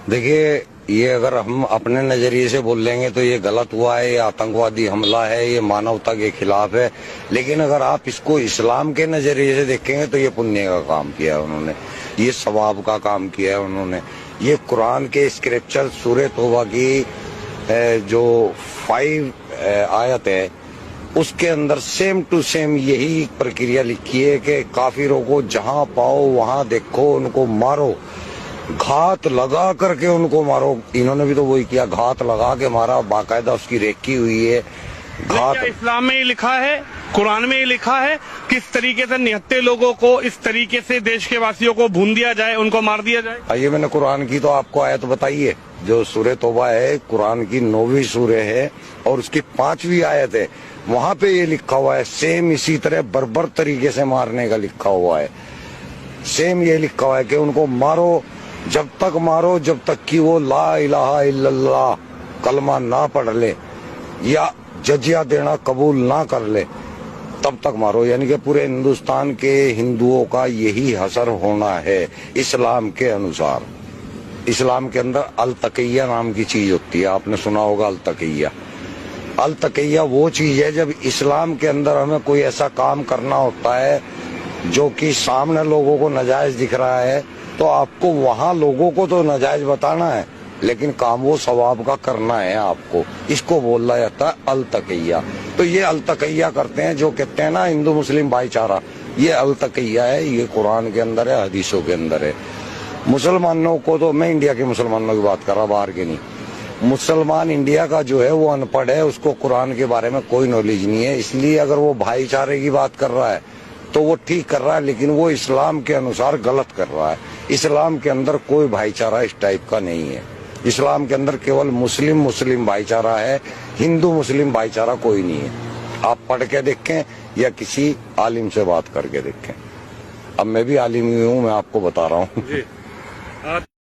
देखिए, ये अगर हम अपने नजरिए से बोल लेंगे तो ये गलत हुआ है, ये आतंकवादी हमला है, ये मानवता के खिलाफ है। लेकिन अगर आप इसको इस्लाम के नजरिए से देखेंगे तो ये पुण्य का काम किया है उन्होंने, ये सवाब का काम किया है उन्होंने। ये कुरान के स्क्रिप्चर सूरह तौबा की जो 5 आयत है उसके अंदर सेम टू सेम यही प्रक्रिया लिखी है कि काफिरों को जहां पाओ वहां देखो, उनको मारो, घात लगा करके उनको मारो। इन्होंने भी तो वही किया, घात लगा के मारा, बाकायदा उसकी रेकी हुई है। घात क्या इस्लाम में ही लिखा है, कुरान में ही लिखा है किस तरीके से निहत्थे लोगों को इस तरीके से देश के वासियों को भून दिया जाए, उनको मार दिया जाए? आइए, मैंने कुरान की तो आपको आयत बताई है, जो सूरह तौबा है, कुरान की 9वीं सूरह है और उसकी 5वीं आयत है। वहां पे ये लिखा हुआ है, सेम इसी तरह बर्बर तरीके से मारने का लिखा हुआ है। सेम ये लिखा हुआ है कि उनको मारो, जब तक मारो जब तक कि वो ला इलाहा इल्लल्लाह कलमा ना पढ़ ले या जजिया देना कबूल ना कर ले, तब तक मारो। यानी कि पूरे हिंदुस्तान के हिंदुओं का यही हसर होना है इस्लाम के अनुसार। इस्लाम के अंदर अल तकिया नाम की चीज होती है, आपने सुना होगा अल तकिया। अल तकिया वो चीज है जब इस्लाम के अंदर हमें कोई ऐसा काम करना होता है जो कि सामने लोगों को नाजायज दिख रहा है, तो आपको वहां लोगों को तो नाजायज बताना है, लेकिन काम वो सवाब का करना है आपको। इसको बोला जाता है अल तकिया। तो ये अल तकिया करते हैं, जो कहते हैं ना हिंदू मुस्लिम भाईचारा, ये अल तकिया है, ये कुरान के अंदर है, हदीसों के अंदर है। मुसलमानों को तो, मैं इंडिया के मुसलमानों की बात कर रहा, बाहर के नहीं। मुसलमान इंडिया का जो है वो अनपढ़ है, उसको कुरान के बारे में कोई नॉलेज नहीं है। इसलिए अगर वो भाईचारे की बात कर रहा है तो वो ठीक कर रहा है, लेकिन वो इस्लाम के अनुसार गलत कर रहा है। इस्लाम के अंदर कोई भाईचारा इस टाइप का नहीं है। इस्लाम के अंदर केवल मुस्लिम मुस्लिम भाईचारा है, हिंदू मुस्लिम भाईचारा कोई नहीं है। आप पढ़ के देखें या किसी आलिम से बात करके देखें। अब मैं भी आलिम ही हूँ, मैं आपको बता रहा हूँ।